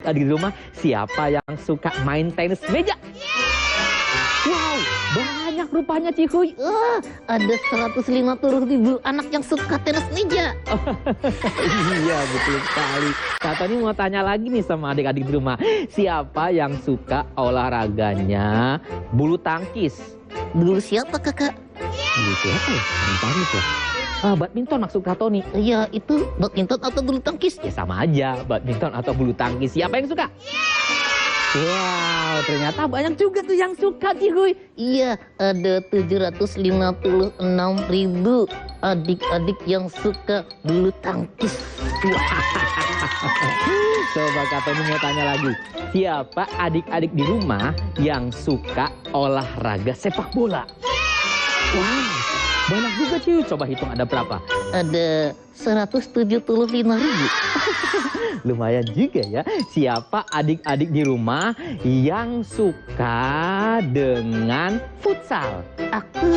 adik-adik di rumah, siapa yang suka main tenis meja? Wow, banyak rupanya Cihuy. Wah, ada 150.000 anak yang suka tenis meja. Iya, betul sekali. Kak Tony mau tanya lagi nih sama adik-adik di rumah. Siapa yang suka olahraganya bulu tangkis? Dulu siapa kakak? Bulu siapa ya? Bulu tangkis ya? Badminton maksud Kak Tony. Iya, itu badminton atau bulu tangkis? Ya sama aja, badminton atau bulu tangkis. Siapa yang suka? Wow, ternyata banyak juga tuh yang suka Cihuy. Iya, ada 756.000 adik-adik yang suka bulu tangkis. Coba Kak Tony mau tanya lagi. Siapa adik-adik di rumah yang suka olahraga sepak bola? Wow, banyak juga Cihuy. Coba hitung ada berapa? Ada 175.000. Lumayan juga ya. Siapa adik-adik di rumah yang suka dengan futsal? Aku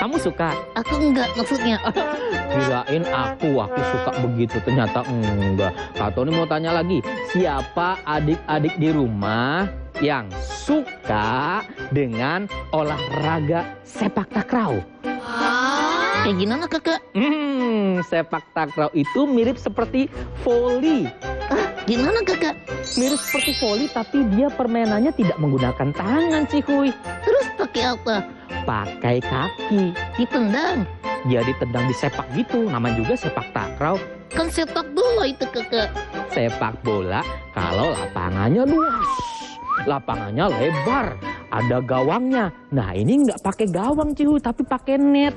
Kamu suka? enggak maksudnya. Kirain aku suka begitu, ternyata enggak. Kak Tony mau tanya lagi, siapa adik-adik di rumah yang suka dengan olahraga sepak takraw? Kayak gimana kakak? Sepak takraw itu mirip seperti voli. Gimana kakak? Mirip seperti voli tapi dia permainannya tidak menggunakan tangan Cihuy. Terus pakai apa? Pakai kaki. Ditendang. Dia ditendang di sepak gitu, namanya juga sepak takraw. Kan sepak bola itu kakak. Sepak bola kalau lapangannya luas, lapangannya lebar, ada gawangnya. Nah ini nggak pakai gawang Cihuy, tapi pakai net,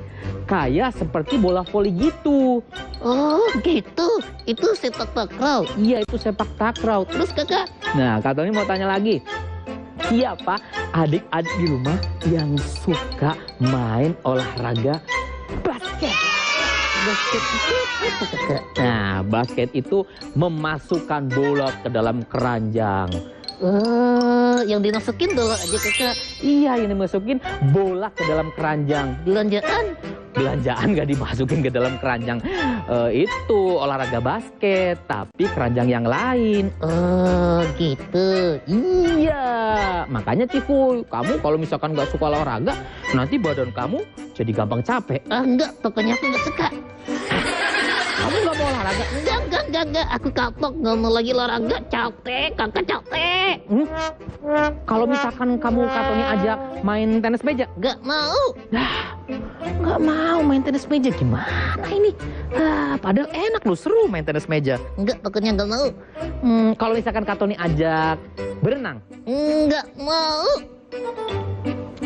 kayak seperti bola voli gitu. Oh gitu, itu sepak takraw. Iya itu sepak takraw. Terus kakak? Nah Kak Tony mau tanya lagi, siapa adik-adik di rumah yang suka main olahraga basket? Basket itu apa kakak? Nah basket itu memasukkan bola ke dalam keranjang. Yang dimasukin bola aja kakak. Iya, yang dimasukin bola ke dalam keranjang. Belanjaan? Belanjaan gak dimasukin ke dalam keranjang. Itu olahraga basket, tapi keranjang yang lain. Oh gitu. Iya, makanya Cihuy, kamu kalau misalkan gak suka olahraga, nanti badan kamu jadi gampang capek. Enggak, pokoknya aku nggak suka. Kamu gak mau olahraga? Enggak. Aku kapok, nggak mau lagi olahraga. Capek, kakak capek. Kalau misalkan kamu Kak Tony ajak main tenis meja? Nggak mau. Nggak mau main tenis meja, gimana ini? Padahal enak loh, seru main tenis meja. Enggak, pokoknya nggak mau. Kalau misalkan Kak Tony ajak berenang? Nggak mau.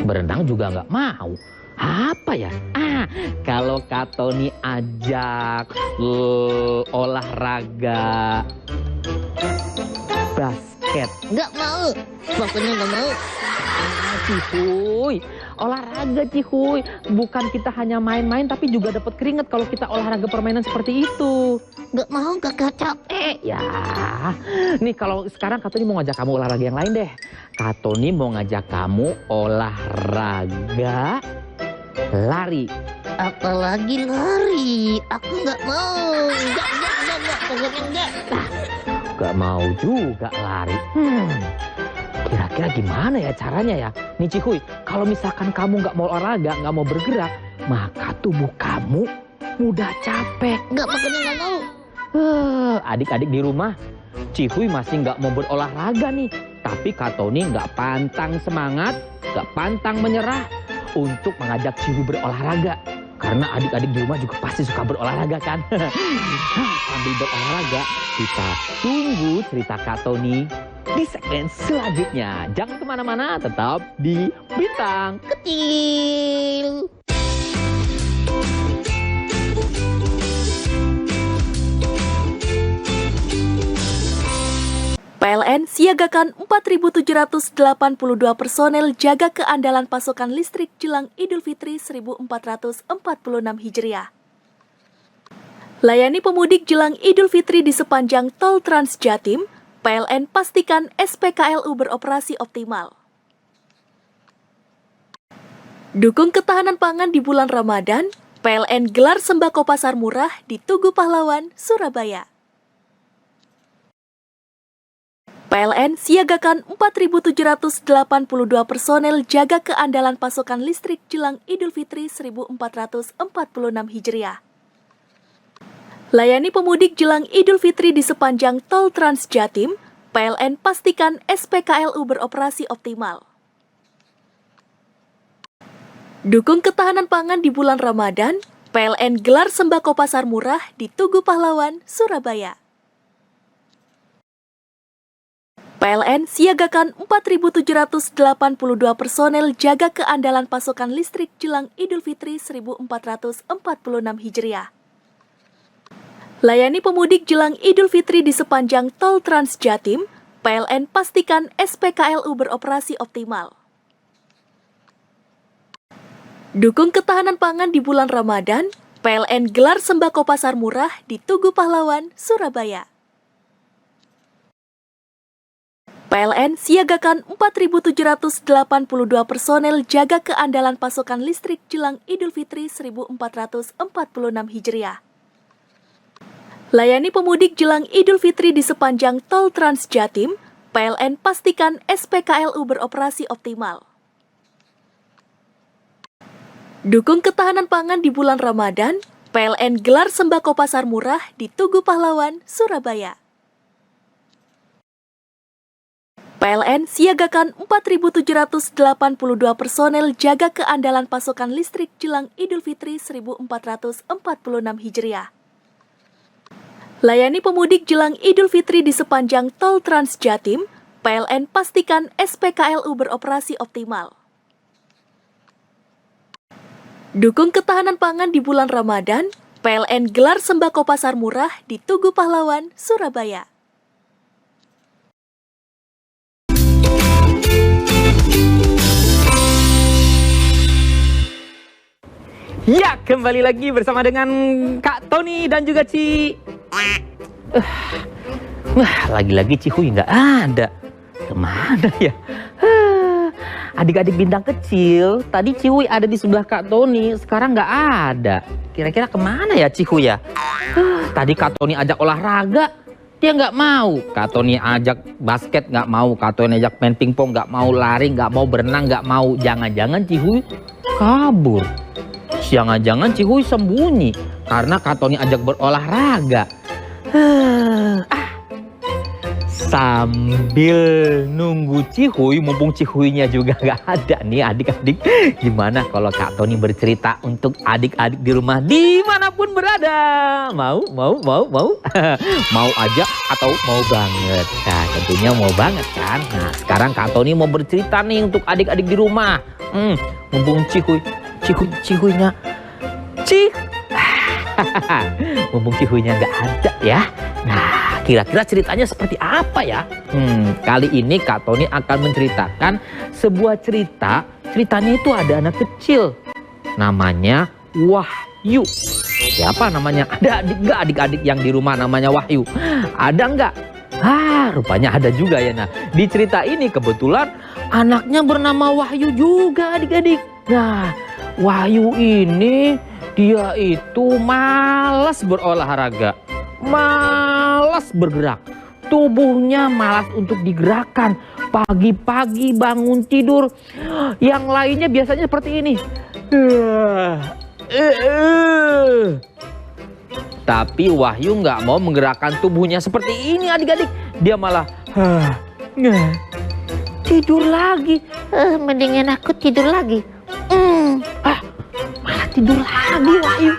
Berenang juga nggak mau. Apa ya? Kalau Kak Tony ajak olahraga basket? Nggak mau. Pokoknya nggak mau. Cihuy, olahraga Cihuy. Bukan kita hanya main-main tapi juga dapat keringat kalau kita olahraga permainan seperti itu. Nggak mau, kakak capek. Ya, nih kalau sekarang Kak Tony mau ngajak kamu olahraga yang lain deh. Kak Tony mau ngajak kamu olahraga lari. Apalagi lari. Aku nggak mau. Nggak. Pokoknya nggak. Gak mau juga lari. Kira-kira gimana ya caranya ya? Nih Cihuy, kalau misalkan kamu nggak mau olahraga, nggak mau bergerak, maka tubuh kamu mudah capek. Nggak, pokoknya nggak mau. Adik-adik di rumah, Cihuy masih nggak mau berolahraga nih. Tapi Kak Tony nggak pantang semangat, nggak pantang menyerah untuk mengajak Cihuy berolahraga. Karena adik-adik di rumah juga pasti suka berolahraga kan? Sambil berolahraga, kita tunggu cerita Kak Tony di segmen selanjutnya. Jangan kemana-mana, tetap di Bintang Kecil. PLN siagakan 4.782 personel jaga keandalan pasokan listrik jelang Idul Fitri 1446 Hijriah. Layani pemudik jelang Idul Fitri di sepanjang Tol Trans Jatim, PLN pastikan SPKLU beroperasi optimal. Dukung ketahanan pangan di bulan Ramadan, PLN gelar sembako pasar murah di Tugu Pahlawan, Surabaya. PLN siagakan 4.782 personel jaga keandalan pasokan listrik jelang Idul Fitri 1446 Hijriah. Layani pemudik jelang Idul Fitri di sepanjang Tol Trans Jatim, PLN pastikan SPKLU beroperasi optimal. Dukung ketahanan pangan di bulan Ramadan, PLN gelar sembako pasar murah di Tugu Pahlawan, Surabaya. PLN siagakan 4.782 personel jaga keandalan pasokan listrik jelang Idul Fitri 1446 Hijriah. Layani pemudik jelang Idul Fitri di sepanjang Tol Trans Jatim, PLN pastikan SPKLU beroperasi optimal. Dukung ketahanan pangan di bulan Ramadan, PLN gelar sembako pasar murah di Tugu Pahlawan, Surabaya. PLN siagakan 4.782 personel jaga keandalan pasokan listrik jelang Idul Fitri 1446 Hijriah. Layani pemudik jelang Idul Fitri di sepanjang Tol Trans Jatim, PLN pastikan SPKLU beroperasi optimal. Dukung ketahanan pangan di bulan Ramadan, PLN gelar sembako pasar murah di Tugu Pahlawan, Surabaya. PLN siagakan 4.782 personel jaga keandalan pasokan listrik jelang Idul Fitri 1446 Hijriah. Layani pemudik jelang Idul Fitri di sepanjang Tol Trans Jatim, PLN pastikan SPKLU beroperasi optimal. Dukung ketahanan pangan di bulan Ramadan, PLN gelar sembako pasar murah di Tugu Pahlawan, Surabaya. Ya, kembali lagi bersama dengan Kak Tony dan juga lagi-lagi Cihuy nggak ada. Kemana ya? Adik-adik bintang kecil, tadi Cihuy ada di sebelah Kak Tony, sekarang nggak ada. Kira-kira kemana ya Cihuy ya? Tadi Kak Tony ajak olahraga, dia nggak mau. Kak Tony ajak basket nggak mau. Kak Tony ajak main pingpong nggak mau. Lari nggak mau. Berenang nggak mau. Jangan-jangan Cihuy kabur. Jangan-jangan Cihuy sembunyi karena Kak Tony ajak berolahraga. Sambil nunggu Cihuy, mumpung Cihuynya juga nggak ada nih adik-adik, gimana kalau Kak Tony bercerita untuk adik-adik di rumah dimanapun berada? Mau? Mau aja atau mau banget? Nah, tentunya mau banget kan? Nah, sekarang Kak Tony mau bercerita nih untuk adik-adik di rumah. Mumpung Cihuynya mumpung Cihuynya nggak ada ya. Nah, kira-kira ceritanya seperti apa ya? Kali ini Kak Tony akan menceritakan sebuah cerita. Ceritanya itu ada anak kecil, namanya Wahyu. Siapa namanya? Ada nggak adik-adik yang di rumah namanya Wahyu? Ada nggak? Rupanya ada juga ya. Nah, di cerita ini kebetulan anaknya bernama Wahyu juga adik-adik. Nah, Wahyu ini dia itu malas berolahraga, malas bergerak, tubuhnya malas untuk digerakkan. Pagi-pagi bangun tidur, yang lainnya biasanya seperti ini. Tapi Wahyu nggak mau menggerakkan tubuhnya seperti ini adik-adik. Dia malah tidur lagi. Mendingan aku tidur lagi. Malah tidur lagi Wahyu.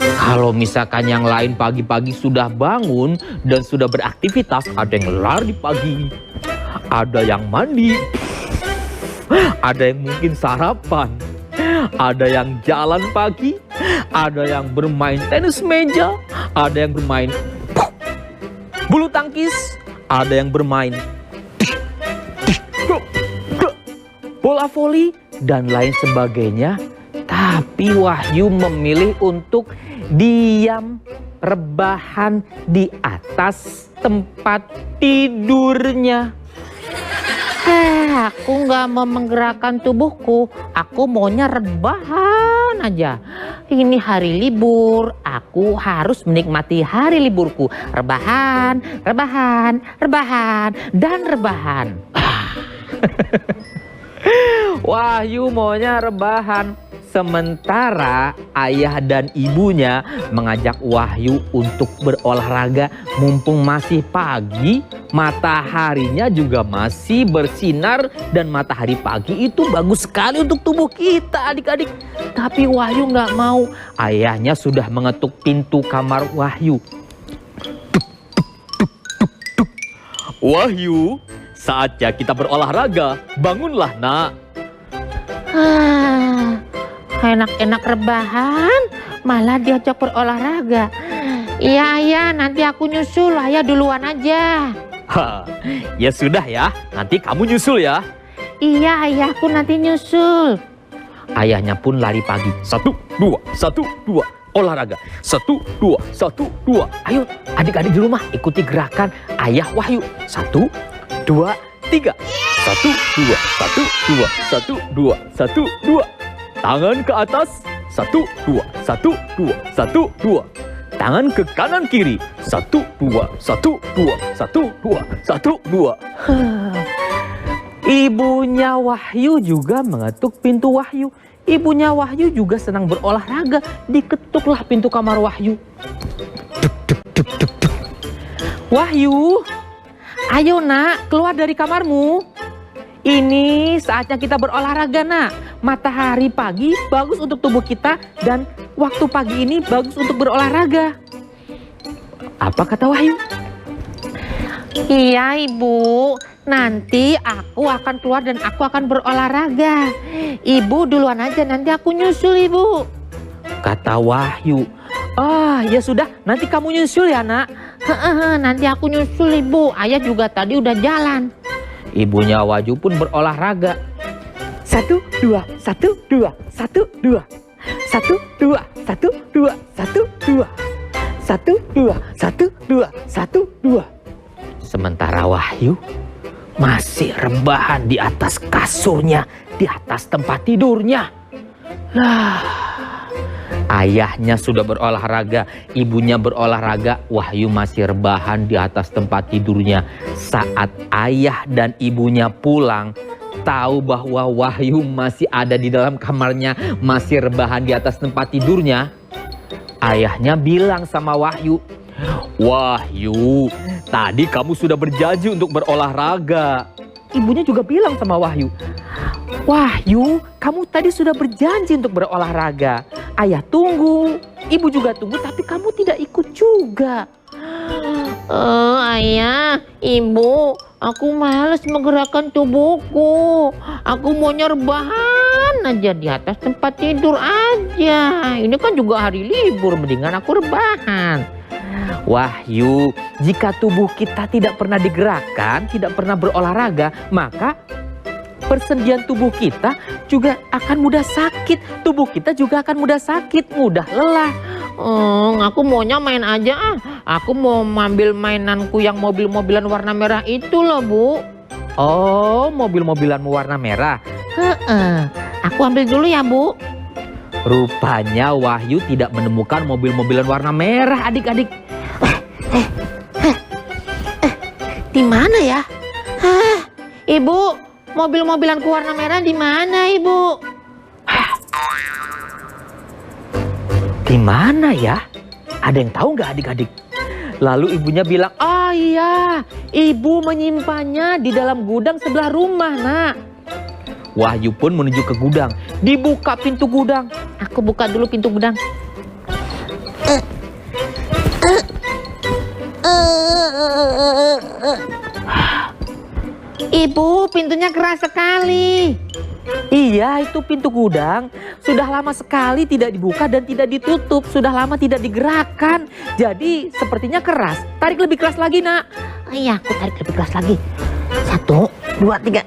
Kalau misalkan yang lain pagi-pagi sudah bangun dan sudah beraktivitas, ada yang lari pagi, ada yang mandi, ada yang mungkin sarapan, ada yang jalan pagi, ada yang bermain tenis meja, ada yang bermain bulu tangkis, ada yang bermain bola voli dan lain sebagainya. Tapi Wahyu memilih untuk diam rebahan di atas tempat tidurnya. Aku nggak mau menggerakkan tubuhku, aku maunya rebahan duluan aja. Ini hari libur, aku harus menikmati hari liburku. Rebahan, rebahan, rebahan, dan rebahan. Wahyu maunya rebahan. Sementara ayah dan ibunya mengajak Wahyu untuk berolahraga mumpung masih pagi, mataharinya juga masih bersinar dan matahari pagi itu bagus sekali untuk tubuh kita adik-adik. Tapi Wahyu nggak mau, ayahnya sudah mengetuk pintu kamar Wahyu. Wahyu, saatnya kita berolahraga, bangunlah nak. Enak-enak rebahan, malah diajak berolahraga. Iya ayah, nanti aku nyusul, ayah duluan aja. Ya sudah ya, nanti kamu nyusul ya. Iya ayahku nanti nyusul. Ayahnya pun lari pagi. 1, 2, 1, 2, olahraga. 1, 2, 1, 2. Ayo adik-adik di rumah ikuti gerakan ayah Wahyu. 1, 2, 3. 1, 2, 1, 2, 1, 2, 1, 2. Tangan ke atas, 1, 2, 1, 2, 1, 2. Tangan ke kanan kiri, 1, 2, 1, 2, 1, 2, 1, 2. Ibunya Wahyu juga mengetuk pintu Wahyu. Ibunya Wahyu juga senang berolahraga. Diketuklah pintu kamar Wahyu. Wahyu, ayo nak, keluar dari kamarmu. Ini saatnya kita berolahraga nak. Matahari pagi bagus untuk tubuh kita dan waktu pagi ini bagus untuk berolahraga. Apa kata Wahyu? Iya ibu, nanti aku akan keluar dan aku akan berolahraga. Ibu duluan aja, nanti aku nyusul ibu. Kata Wahyu. Ya sudah, nanti kamu nyusul ya nak. Nanti aku nyusul ibu, ayah juga tadi udah jalan. Ibunya Wahyu pun berolahraga. 1, 2, 1, 2, 1, 2. 1, 2, 1, 2, 1, 2. 1, 2, 1, 2, 1, 2. Sementara Wahyu masih rebahan di atas kasurnya, di atas tempat tidurnya. Ayahnya sudah berolahraga, ibunya berolahraga, Wahyu masih rebahan di atas tempat tidurnya. Saat ayah dan ibunya pulang, tahu bahwa Wahyu masih ada di dalam kamarnya, masih rebahan di atas tempat tidurnya. Ayahnya bilang sama Wahyu, "Wahyu, tadi kamu sudah berjanji untuk berolahraga." Ibunya juga bilang sama Wahyu, "Wahyu, kamu tadi sudah berjanji untuk berolahraga. Ayah tunggu, ibu juga tunggu, tapi kamu tidak ikut juga." Ayah, ibu, aku males menggerakkan tubuhku. Aku maunya rebahan aja di atas tempat tidur aja. Ini kan juga hari libur, mendingan aku rebahan. Wahyu, jika tubuh kita tidak pernah digerakkan, tidak pernah berolahraga, maka persendian tubuh kita juga akan mudah sakit. Tubuh kita juga akan mudah sakit, mudah lelah. Aku maunya main aja ah. Aku mau ambil mainanku yang mobil-mobilan warna merah itu loh bu. Oh, mobil-mobilan warna merah. Aku ambil dulu ya bu. Rupanya Wahyu tidak menemukan mobil-mobilan warna merah adik-adik. Di mana ya? Ibu, mobil-mobilanku warna merah di mana ibu? Di mana ya? Ada yang tahu nggak adik-adik? Lalu ibunya bilang, "Oh iya, ibu menyimpannya di dalam gudang sebelah rumah nak." Wahyu pun menuju ke gudang. Dibuka pintu gudang. Aku buka dulu pintu gudang. Ibu, pintunya keras sekali. Iya, itu pintu gudang. Sudah lama sekali tidak dibuka dan tidak ditutup. Sudah lama tidak digerakkan. Jadi sepertinya keras. Tarik lebih keras lagi nak. Iya, aku tarik lebih keras lagi. 1, 2, 3.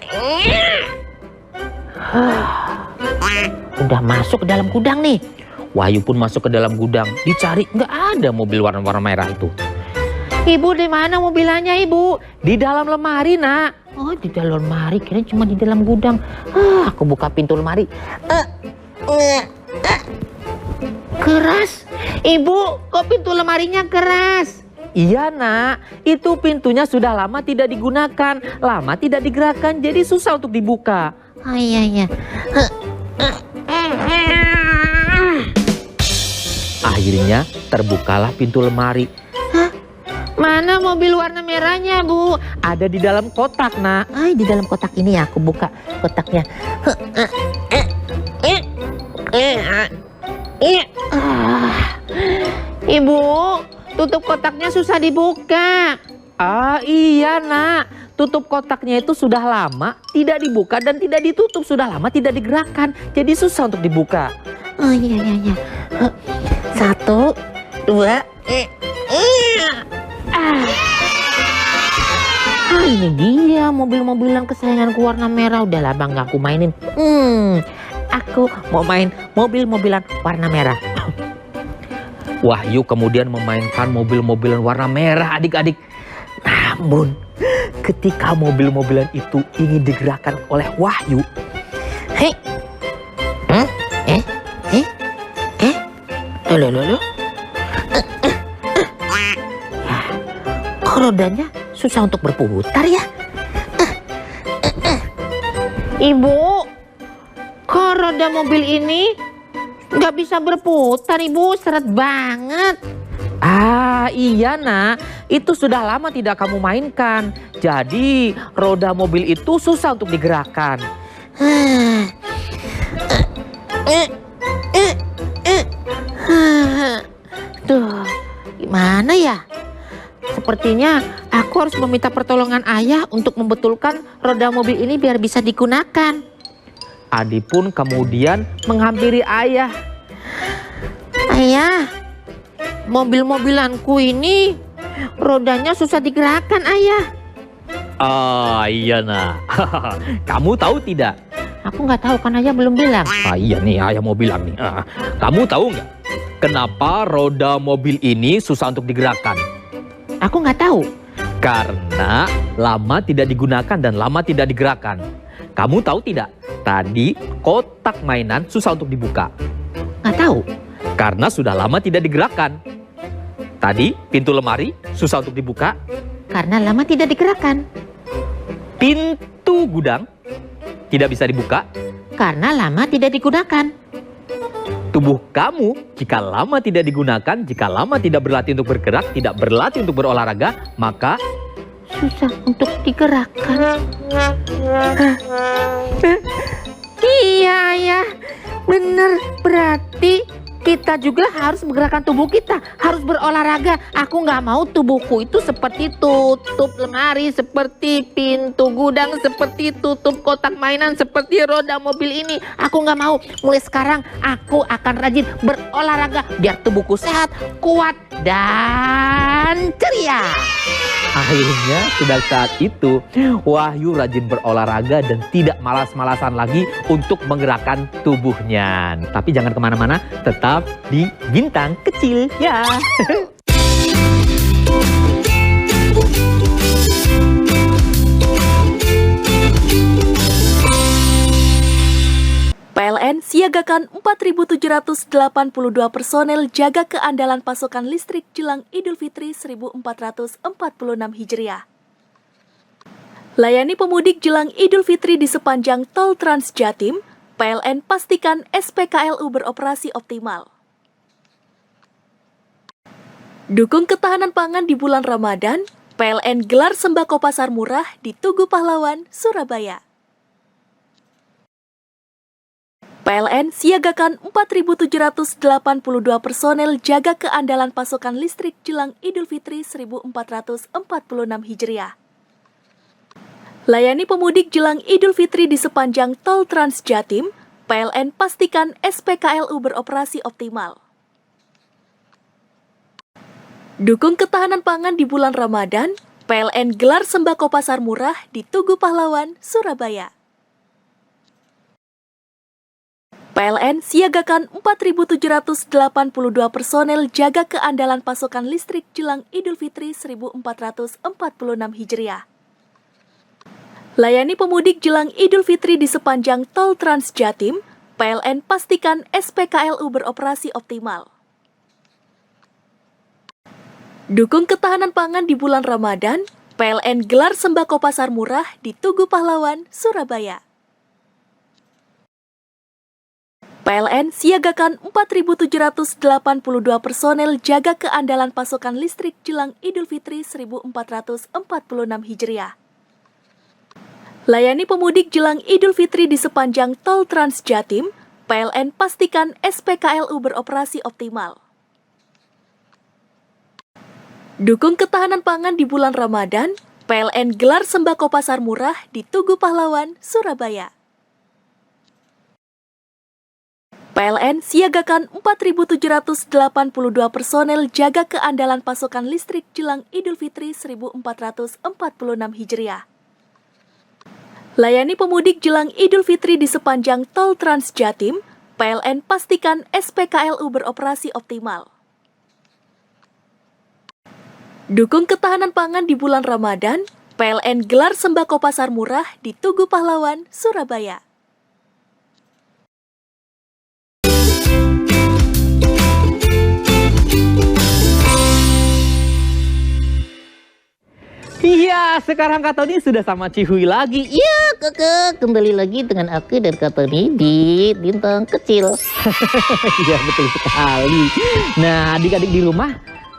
Udah masuk ke dalam gudang nih. Wahyu pun masuk ke dalam gudang. Dicari, nggak ada mobil warna-warna merah itu. Ibu, di mana mobilannya ibu? Di dalam lemari nak. Oh, di dalam lemari, kirain cuma di dalam gudang. Aku buka pintu lemari. Keras? Ibu, kok pintu lemarinya keras? Iya nak, itu pintunya sudah lama tidak digunakan, lama tidak digerakkan, jadi susah untuk dibuka. Oh iya. Akhirnya terbukalah pintu lemari. Mana mobil warna merahnya, Bu? Ada di dalam kotak nak. Ay, di dalam kotak ini ya, aku buka kotaknya. Ibu, tutup kotaknya susah dibuka. Ah iya nak, tutup kotaknya itu sudah lama tidak dibuka dan tidak ditutup, sudah lama tidak digerakkan, jadi susah untuk dibuka. Oh iya. 1, 2, ini dia mobil-mobilan kesayanganku warna merah. Udah lah bang, gak aku mainin. Aku mau main mobil-mobilan warna merah. Wahyu kemudian memainkan mobil-mobilan warna merah adik-adik. Namun ketika mobil-mobilan itu ingin digerakkan oleh Wahyu, Loh. Kok rodanya susah untuk berputar ya? Ibu, kok roda mobil ini nggak bisa berputar, Ibu? Seret banget. ah iya nak, itu sudah lama tidak kamu mainkan, jadi roda mobil itu susah untuk digerakkan. Duh, gimana ya? Sepertinya aku harus meminta pertolongan ayah untuk membetulkan roda mobil ini biar bisa digunakan. Adi pun kemudian menghampiri ayah. Ayah, mobil-mobilanku ini rodanya susah digerakkan, ayah. Ah iya nak, kamu tahu tidak? Aku nggak tahu kan ayah belum bilang. Ah iya nih, ayah mau bilang nih. Kamu tahu nggak kenapa roda mobil ini susah untuk digerakkan? Aku nggak tahu. Karena lama tidak digunakan dan lama tidak digerakkan. Kamu tahu tidak? Tadi kotak mainan susah untuk dibuka. Nggak tahu. Karena sudah lama tidak digerakkan. Tadi pintu lemari susah untuk dibuka. Karena lama tidak digerakkan. Pintu gudang tidak bisa dibuka. Karena lama tidak digunakan. Tubuh kamu jika lama tidak digunakan, jika lama tidak berlatih untuk bergerak, tidak berlatih untuk berolahraga, maka Susah untuk digerakkan. Iya, ayah. Bener, berarti kita juga harus menggerakkan tubuh kita, harus berolahraga. Aku nggak mau tubuhku itu seperti tutup lemari, seperti pintu gudang, seperti tutup kotak mainan, seperti roda mobil ini. Aku nggak mau. Mulai sekarang aku akan rajin berolahraga biar tubuhku sehat, kuat, dan ceria. akhirnya sudah saat itu Wahyu rajin berolahraga dan tidak malas-malasan lagi untuk menggerakkan tubuhnya. Tapi jangan kemana-mana, tetap di Bintang Kecil ya. PLN siagakan 4.782 personel jaga keandalan pasokan listrik jelang Idul Fitri 1446 Hijriah. Layani pemudik jelang Idul Fitri di sepanjang Tol Trans Jatim, PLN pastikan SPKLU beroperasi optimal. Dukung ketahanan pangan di bulan Ramadan, PLN gelar sembako pasar murah di Tugu Pahlawan, Surabaya. PLN siagakan 4.782 personel jaga keandalan pasokan listrik jelang Idul Fitri 1446 Hijriah. Layani pemudik jelang Idul Fitri di sepanjang Tol Trans Jatim, PLN pastikan SPKLU beroperasi optimal. Dukung ketahanan pangan di bulan Ramadan, PLN gelar sembako pasar murah di Tugu Pahlawan, Surabaya. PLN siagakan 4.782 personel jaga keandalan pasokan listrik jelang Idul Fitri 1446 Hijriah. Layani pemudik jelang Idul Fitri di sepanjang Tol Trans Jatim, PLN pastikan SPKLU beroperasi optimal. Dukung ketahanan pangan di bulan Ramadan, PLN gelar sembako pasar murah di Tugu Pahlawan, Surabaya. PLN siagakan 4.782 personel jaga keandalan pasokan listrik jelang Idul Fitri 1446 Hijriah. Layani pemudik jelang Idul Fitri di sepanjang Tol Trans Jatim, PLN pastikan SPKLU beroperasi optimal. Dukung ketahanan pangan di bulan Ramadan, PLN gelar sembako pasar murah di Tugu Pahlawan, Surabaya. PLN siagakan 4.782 personel jaga keandalan pasokan listrik jelang Idul Fitri 1446 Hijriah. Layani pemudik jelang Idul Fitri di sepanjang Tol Trans Jatim, PLN pastikan SPKLU beroperasi optimal. Dukung ketahanan pangan di bulan Ramadan, PLN gelar sembako pasar murah di Tugu Pahlawan, Surabaya. Iya, sekarang Kak Tony sudah sama Cihui lagi. Ya kakak, kembali lagi dengan aku dan Kak Tony di Bintang Kecil. Iya, betul sekali. Nah, adik-adik di rumah,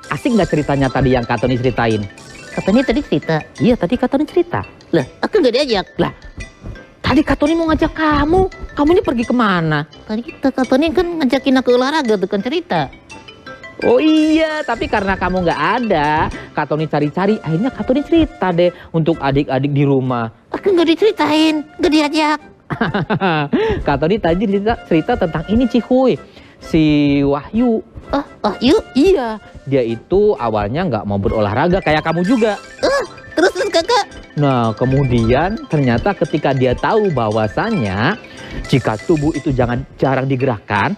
asik nggak ceritanya tadi yang Kak Tony ceritain? Kak Tony tadi cerita. Iya, tadi Kak Tony cerita. Lah, aku nggak diajak. Lah, tadi Kak Tony mau ngajak kamu. Kamu ini pergi kemana? Tadi Kak Tony kan ngajakin aku olahraga, bukan cerita. Oh iya, tapi karena kamu nggak ada, Kak Tony cari-cari, akhirnya Kak Tony cerita deh untuk adik-adik di rumah. Aku nggak diceritain, nggak diajak. Kak Tony tadi cerita tentang ini Cihuy, si Wahyu. Oh, yuk. Iya, dia itu awalnya nggak mau berolahraga kayak kamu juga. Terus kakak. Nah, kemudian ternyata ketika dia tahu bahwasannya jika tubuh itu jarang digerakkan,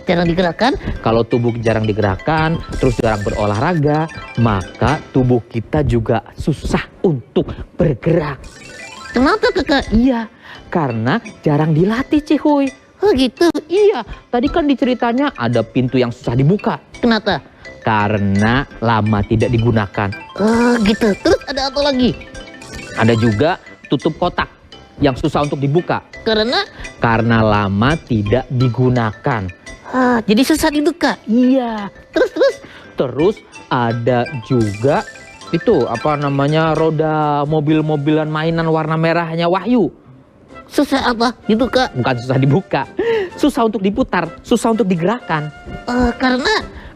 Jarang digerakkan. kalau tubuh jarang digerakkan, terus jarang berolahraga, maka tubuh kita juga susah untuk bergerak. Kenapa kakak? Iya, karena jarang dilatih Cihuy. Oh gitu. Iya, tadi kan diceritanya ada pintu yang susah dibuka. Kenapa? Karena lama tidak digunakan. Oh gitu. Terus ada apa lagi? Ada juga tutup kotak yang susah untuk dibuka. Karena lama tidak digunakan. Jadi susah dibuka. Iya. Terus ada juga itu apa namanya roda mobil-mobilan mainan warna merahnya Wahyu. Susah apa? Dibuka. Bukan susah dibuka, susah untuk diputar, susah untuk digerakkan.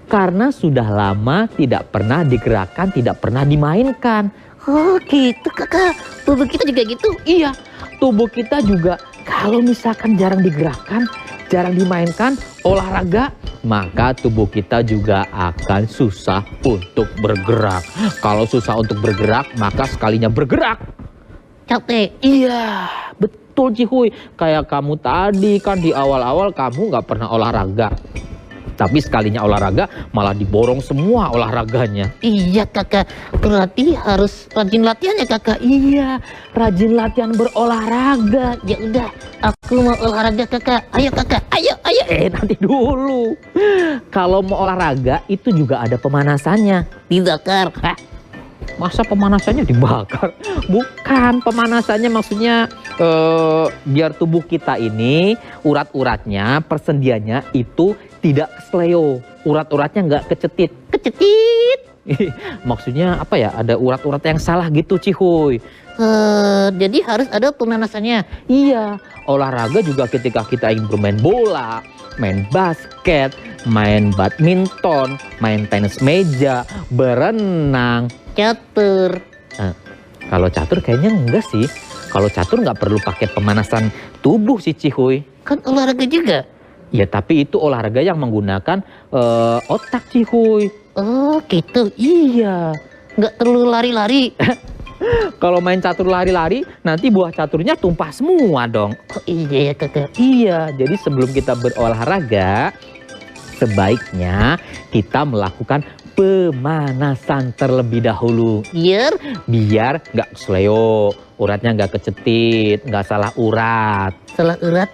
Karena sudah lama tidak pernah digerakkan, tidak pernah dimainkan. Oh gitu kakak. Tubuh kita juga gitu. Iya, tubuh kita juga kalau misalkan jarang digerakkan, jarang dimainkan, olahraga, maka tubuh kita juga akan susah untuk bergerak. Kalau susah untuk bergerak, maka sekalinya bergerak, Capek. iya, betul Cihuy. Kayak kamu tadi kan di awal-awal kamu nggak pernah olahraga. Tapi sekalinya olahraga malah diborong semua olahraganya. Iya kakak. Berarti harus rajin latihan ya kakak. Iya, rajin latihan berolahraga. Ya udah, aku mau olahraga kakak. Ayo kakak, ayo. Nanti dulu. Kalau mau olahraga itu juga ada pemanasannya. Dibakar. Masa pemanasannya dibakar? Bukan, pemanasannya maksudnya biar tubuh kita ini urat-uratnya, persendiannya itu tidak kesleo. Urat-uratnya nggak kecetit. Maksudnya apa ya? Ada urat-urat yang salah gitu Cihuy. Jadi harus ada pemanasannya. Iya, olahraga juga ketika kita ingin bermain bola, main basket, main badminton, main tenis meja, berenang, Catur. Kalau catur kayaknya enggak sih. Kalau catur nggak perlu pakai pemanasan tubuh sih Cihuy. Kan olahraga juga. Ya tapi itu olahraga yang menggunakan otak Cihuy. Oh gitu. Iya. Nggak perlu lari-lari. Kalau main catur lari-lari, nanti buah caturnya tumpah semua dong. Oh iya ya kakak. Iya, jadi sebelum kita berolahraga, sebaiknya kita melakukan pemanasan terlebih dahulu. Biar nggak kesleo, uratnya nggak kecetit, nggak salah urat. Salah urat.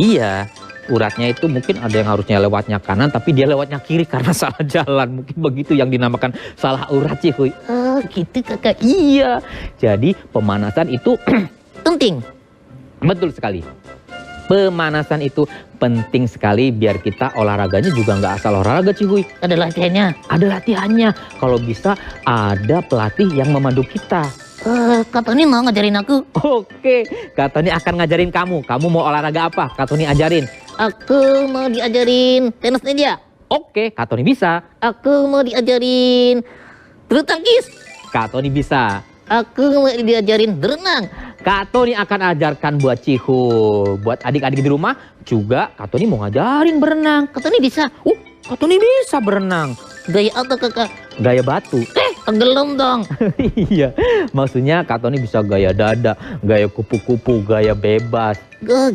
Iya, uratnya itu mungkin ada yang harusnya lewatnya kanan tapi dia lewatnya kiri karena salah jalan. Mungkin begitu yang dinamakan salah urat, Cihuy. Oh, gitu kakak. Iya, jadi pemanasan itu Penting. betul sekali. Pemanasan itu penting sekali biar kita olahraganya juga nggak asal olahraga, Cihuy. Ada latihannya. Ada latihannya. Kalau bisa ada pelatih yang memandu kita. Kak Tony mau ngajarin aku. Oke, Kak Tony akan ngajarin kamu. Kamu mau olahraga apa? Kak Tony ajarin. Aku mau diajarin tenis meja. Oke, Kak Tony bisa. Aku mau diajarin bulu tangkis. Kak Tony bisa. Aku mau diajarin berenang. Kak Tony akan ajarkan buat Cihuy. Buat adik-adik di rumah juga Kak Tony mau ngajarin berenang. Kak Tony bisa. Kak Tony bisa berenang. Gaya apa kakak? Gaya batu. Tenggelam dong. Iya, maksudnya Kak Tony bisa gaya dada, gaya kupu-kupu, gaya bebas.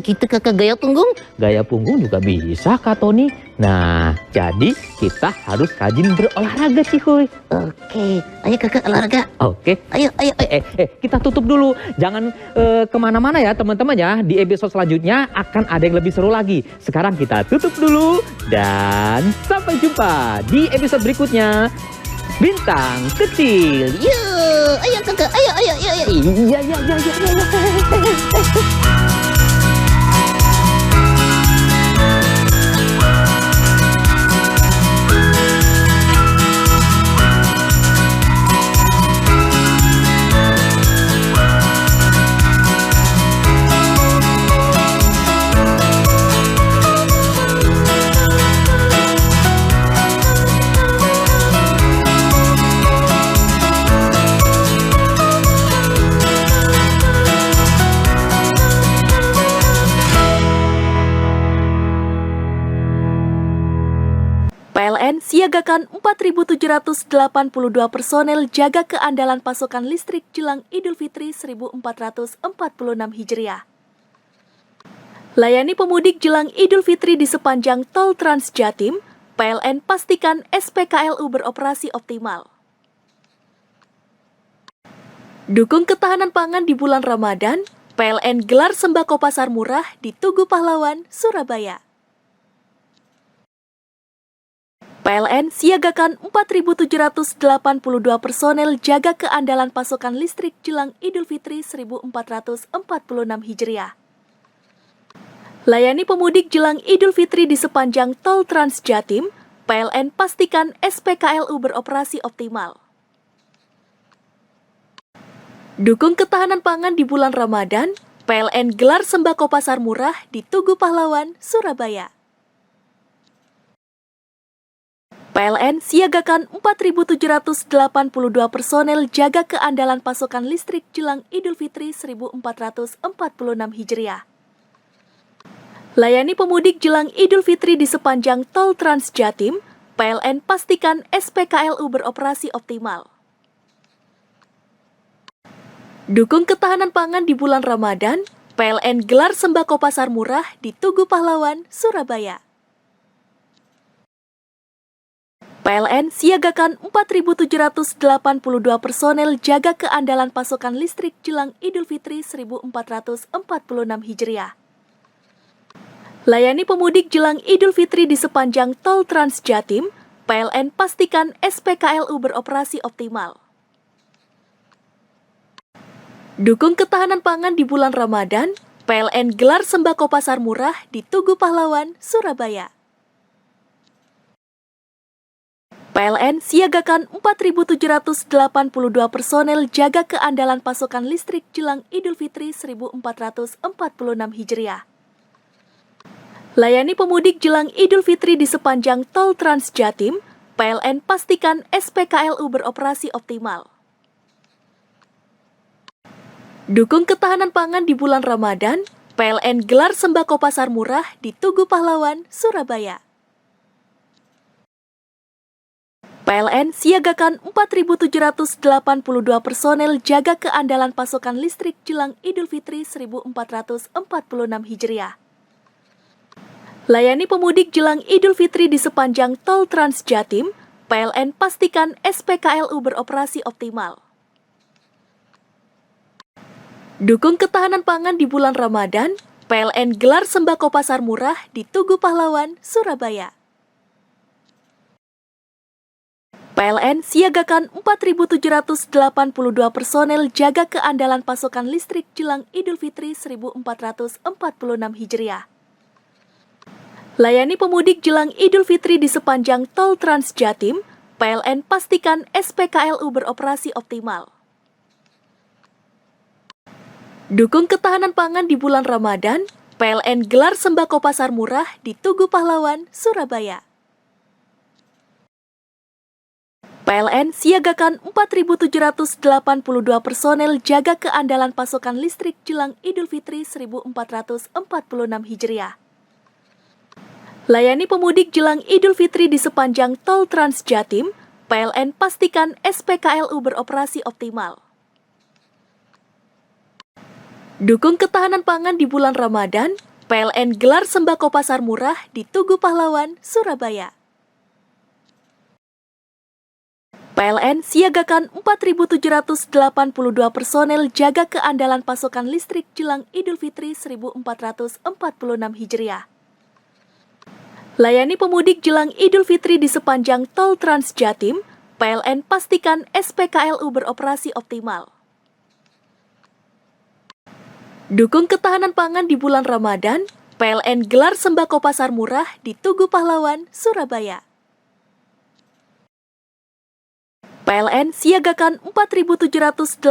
Gitu kakak, gaya punggung. Gaya punggung juga bisa Kak Tony. Nah, jadi kita harus rajin berolahraga, Cihuy. Oke, ayo kakak olahraga. Oke. Ayo. Kita tutup dulu. Jangan kemana-mana ya teman-teman ya. Di episode selanjutnya akan ada yang lebih seru lagi. Sekarang kita tutup dulu. Dan sampai jumpa di episode berikutnya. Bintang kecil. Yuk, ayo kakak, ayo. Iya. PLN siagakan 4.782 personel jaga keandalan pasokan listrik jelang Idul Fitri 1446 Hijriah. Layani pemudik jelang Idul Fitri di sepanjang tol Trans Jatim, PLN pastikan SPKLU beroperasi optimal. Dukung ketahanan pangan di bulan Ramadan, PLN gelar sembako pasar murah di Tugu Pahlawan, Surabaya. PLN siagakan 4.782 personel jaga keandalan pasokan listrik jelang Idul Fitri 1446 Hijriah. Layani pemudik jelang Idul Fitri di sepanjang tol Trans Jatim, PLN pastikan SPKLU beroperasi optimal. Dukung ketahanan pangan di bulan Ramadan, PLN gelar sembako pasar murah di Tugu Pahlawan, Surabaya. PLN siagakan 4.782 personel jaga keandalan pasokan listrik jelang Idul Fitri 1446 Hijriah. Layani pemudik jelang Idul Fitri di sepanjang tol Trans Jatim, PLN pastikan SPKLU beroperasi optimal. Dukung ketahanan pangan di bulan Ramadan, PLN gelar sembako pasar murah di Tugu Pahlawan, Surabaya. PLN siagakan 4.782 personel jaga keandalan pasokan listrik jelang Idul Fitri 1446 Hijriah. Layani pemudik jelang Idul Fitri di sepanjang tol Trans Jatim, PLN pastikan SPKLU beroperasi optimal. Dukung ketahanan pangan di bulan Ramadan, PLN gelar sembako pasar murah di Tugu Pahlawan, Surabaya. PLN siagakan 4.782 personel jaga keandalan pasokan listrik jelang Idul Fitri 1446 Hijriah. Layani pemudik jelang Idul Fitri di sepanjang tol Trans Jatim, PLN pastikan SPKLU beroperasi optimal. Dukung ketahanan pangan di bulan Ramadan, PLN gelar sembako pasar murah di Tugu Pahlawan, Surabaya. PLN siagakan 4.782 personel jaga keandalan pasokan listrik jelang Idul Fitri 1446 Hijriah. Layani pemudik jelang Idul Fitri di sepanjang tol Trans Jatim, PLN pastikan SPKLU beroperasi optimal. Dukung ketahanan pangan di bulan Ramadan, PLN gelar sembako pasar murah di Tugu Pahlawan, Surabaya. PLN siagakan 4.782 personel jaga keandalan pasokan listrik jelang Idul Fitri 1446 Hijriah. Layani pemudik jelang Idul Fitri di sepanjang tol Trans Jatim, PLN pastikan SPKLU beroperasi optimal. Dukung ketahanan pangan di bulan Ramadan, PLN gelar sembako pasar murah di Tugu Pahlawan, Surabaya. PLN siagakan 4.782 personel jaga keandalan pasokan listrik jelang Idul Fitri 1446 Hijriah. Layani pemudik jelang Idul Fitri di sepanjang tol Trans Jatim, PLN pastikan SPKLU beroperasi optimal. Dukung ketahanan pangan di bulan Ramadan, PLN gelar sembako pasar murah di Tugu Pahlawan, Surabaya. PLN siagakan 4.782 personel jaga keandalan pasokan listrik jelang Idul Fitri 1446 Hijriah. Layani pemudik jelang Idul Fitri di sepanjang tol Trans Jatim, PLN pastikan SPKLU beroperasi optimal. Dukung ketahanan pangan di bulan Ramadan, PLN gelar sembako pasar murah di Tugu Pahlawan, Surabaya. PLN siagakan 4.782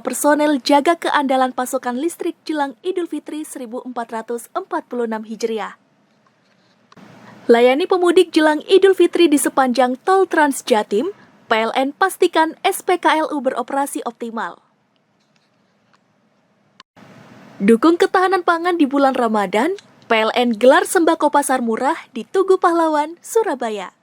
personel jaga keandalan pasokan listrik jelang Idul Fitri 1446 Hijriah. Layani pemudik jelang Idul Fitri di sepanjang tol Trans Jatim, PLN pastikan SPKLU beroperasi optimal. Dukung ketahanan pangan di bulan Ramadan, PLN gelar sembako pasar murah di Tugu Pahlawan, Surabaya.